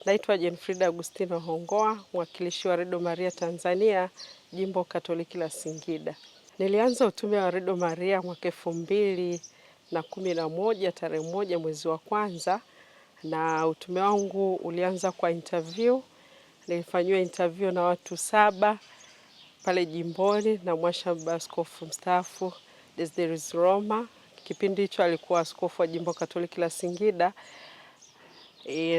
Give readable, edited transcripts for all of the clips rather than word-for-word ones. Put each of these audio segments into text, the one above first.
Naitwa Jenfrida Agustino Hongoa, mwakilishi wa Redo Maria Tanzania, Jimbo Katoliki la Singida. Nilianza utume wa Redo Maria mwaka 2011 tarehe 1 mwezi wa kwanza, na utume wangu ulianza kwa interview. Nilifanywa interview na watu 7 pale jimboni na Mwashamba askofu mstaafu Desiderius Roma. Kipindi hicho alikuwa askofu wa Jimbo Katoliki la Singida.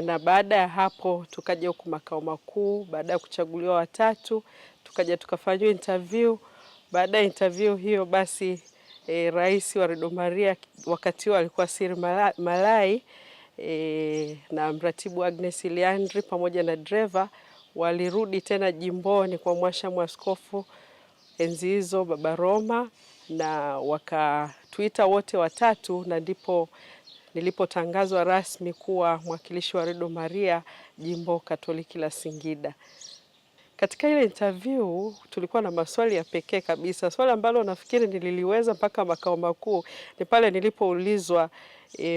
Na baada ya hapo tukaja huku makao makuu. Baada ya kuchaguliwa watatu tukaja tukafanywa interview. Baada ya interview hiyo basi rais wa Redo Maria wakati huo alikuwa Sir Malai na mratibu Agnes Iliandri pamoja na driver walirudi tena jimboni kwa Mwashamu askofu enzi hizo Baba Roma, na wakatuita wote watatu, na ndipo nilipotangazwa rasmi kuwa mwakilishi wa Redo Maria Jimbo Katoliki la Singida. Katika ile interview tulikuwa na maswali ya pekee kabisa. Swali ambalo nafikiri nililiweza mpaka makao makuu ni pale nilipoulizwa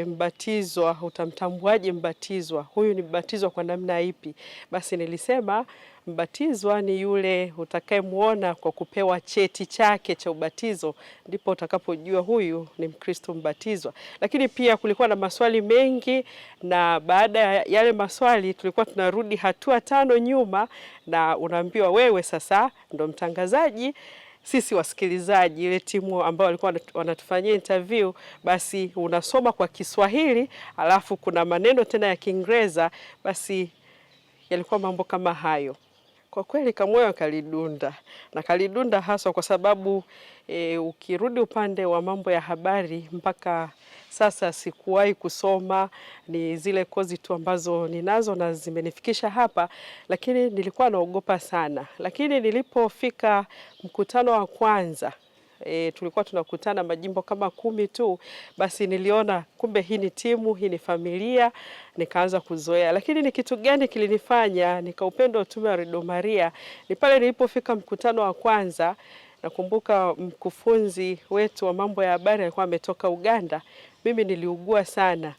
mbatizwa, utamtambuaje mbatizwa? Huyu ni mbatizwa kwa namna ipi? Basi nilisema mbatizwa ni yule utakayemuona kwa kupewa cheti chake cha ubatizo, ndipo utakapojua huyu ni Mkristo mbatizwa. Lakini pia kulikuwa na maswali mengi, na baada ya yale maswali tulikuwa tunarudi hatua 5 nyuma, na unaambiwa wewe sasa ndo mtangazaji, sisi wasikilizaji, ile timu ambao walikuwa wanatufanyia interview, basi unasoma kwa Kiswahili alafu kuna maneno tena ya Kiingereza. Basi yalikuwa mambo kama hayo. Kwa kweli kamoyo kalidunda, na kalidunda haswa kwa sababu ukirudi upande wa mambo ya habari mpaka sasa sikuwahi kusoma, ni zile kozi tu ambazo ninazo na zimenifikisha hapa, lakini nilikuwa naogopa sana. Lakini nilipofika mkutano wa kwanza, tulikuwa tunakutana majimbo kama 10 tu, basi niliona kumbe hii ni timu, hii ni familia, nikaanza kuzoea. Lakini ni kitu gani kilinifanya nikaupenda utume wa Redo Maria? Ni pale nilipofika mkutano wa kwanza. Nakumbuka mkufunzi wetu wa mambo ya habari alikuwa ametoka Uganda. Mimi niliugua sana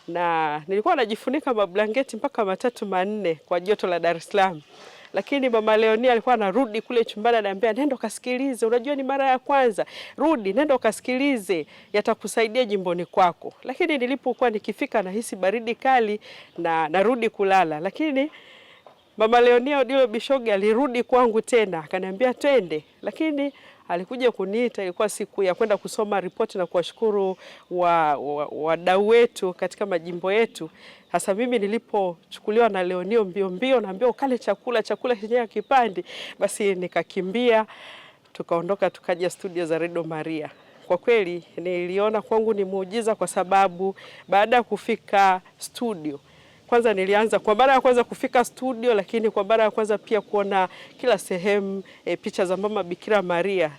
na nilikuwa najifunika mablanketi mpaka 3 4 kwa joto la Dar es Salaam. Lakini Mama Leonia alikuwa anarudi kule chumbani ananiambia, nenda kasikilize, unajua ni mara ya kwanza, rudi nenda kasikilize, yatakusaidia jimboni kwako. Lakini nilipokuwa nikifika nahisi baridi kali na narudi kulala. Lakini Mama Leonia Odilo Bishogi alirudi kwangu tena akaniambia twende. Lakini alikuja kuniita, ilikuwa siku ya kwenda kusoma ripoti na kuwashukuru wadau wetu katika majimbo yetu. Hasa mimi nilipochukuliwa na Leonio mbio naambia ukale chakula chenyewe kipandi, basi nikakimbia, tukaondoka tukaja studio za Redo Maria. Kwa kweli niliona kwangu ni muujiza, kwa sababu baada ya kufika studio, kwanza nilianza kwa mara ya kwanza kufika studio, lakini kwa mara ya kwanza pia kuona kila sehemu picha za Mama Bikira Maria.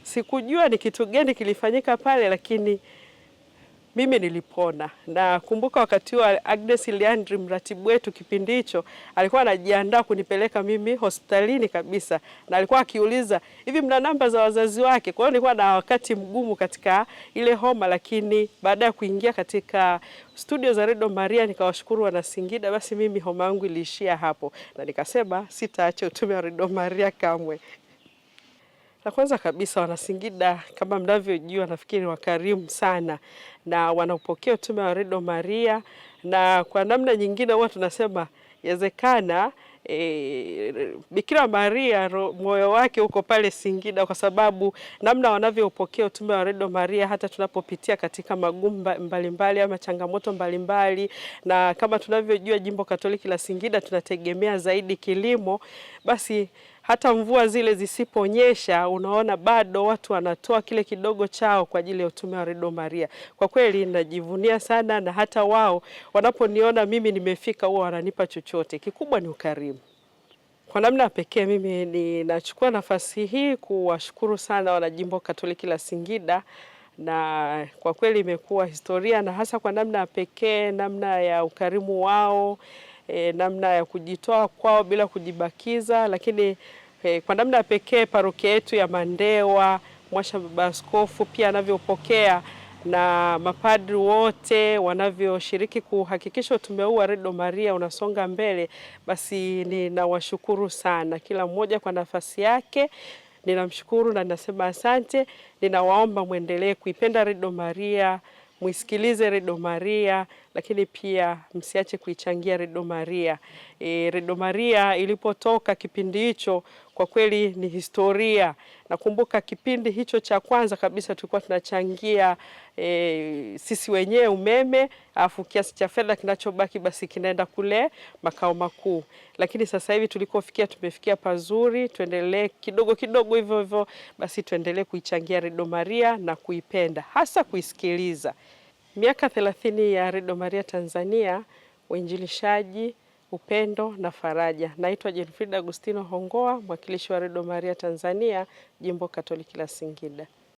Sikujua ni kitu gani kilifanyika pale, lakini mimi nilipona. Na kumbuka wakati wa Agnes Iliandri mratibu wetu kipindi hicho alikuwa anajiandaa kunipeleka mimi hospitalini kabisa, na alikuwa akiuliza hivi mna namba za wazazi wake. Kwa hiyo nilikuwa na wakati mgumu katika ile homa, lakini baada ya kuingia katika studio za Redo Maria nikawashukuru wana Singida, basi mimi homa yangu iliishia hapo na nikasema sitaacha utume wa Redo Maria kamwe. La kwanza kabisa, wana Singida kama mnavyojua, nafikiri wakarimu sana na wanapokea utume wa Redo Maria, na kwa namna nyingine huwa tunasema yawezekana Bikira Maria moyo wake uko pale Singida, kwa sababu namna wanavyopokea utume wa Redo Maria hata tunapopitia katika magumu mbalimbali ama changamoto mbalimbali. Na kama tunavyojua Jimbo Katoliki la Singida tunategemea zaidi kilimo, basi hata mvua zile zisiponyesha, unaona bado watu wanatoa kile kidogo chao kwa ajili ya utume wa Redo Maria. Kwa kweli najivunia sana, na hata wao wanaponiona mimi nimefika huwa wananipa chochote. Kikubwa ni ukarimu. Kwa namna pekee mimi ninachukua nafasi hii kuwashukuru sana wana Jimbo Katoliki la Singida, na kwa kweli imekuwa historia, na hasa kwa namna pekee, namna ya ukarimu wao, namna ya kujitoa kwao bila kujibakiza. Lakini kwa namna pekee parokia yetu ya Mandewa, Mwasha Baba Askofu pia anavyopokea na mapadri wote wanavyoshiriki kuhakikisha utume huu wa Radio Maria unasonga mbele, basi ninawashukuru sana kila mmoja kwa nafasi yake. Ninamshukuru na ninasema asante. Ninawaomba muendelee kuipenda Radio Maria, muisikilize Radio Maria, lakini pia msiache kuichangia Radio Maria. Radio Maria ilipotoka kipindi hicho kwa kweli ni historia. Nakumbuka kipindi hicho cha kwanza kabisa tulikuwa tunachangia sisi wenyewe umeme, afu kiasi cha fedha kinachobaki basi kinaenda kule makao makuu. Lakini sasa hivi tulikofikia tumefikia pazuri, tuendelee kidogo kidogo hivyo hivyo, basi tuendelee kuichangia Radio Maria na kuipenda, hasa kuisikiliza. Miaka 30 ya Radio Maria Tanzania, uinjilishaji, upendo na faraja. Naitwa Jenfrida Agustino Hongoa, mwakilishi wa Radio Maria Tanzania, Jimbo Katoliki la Singida.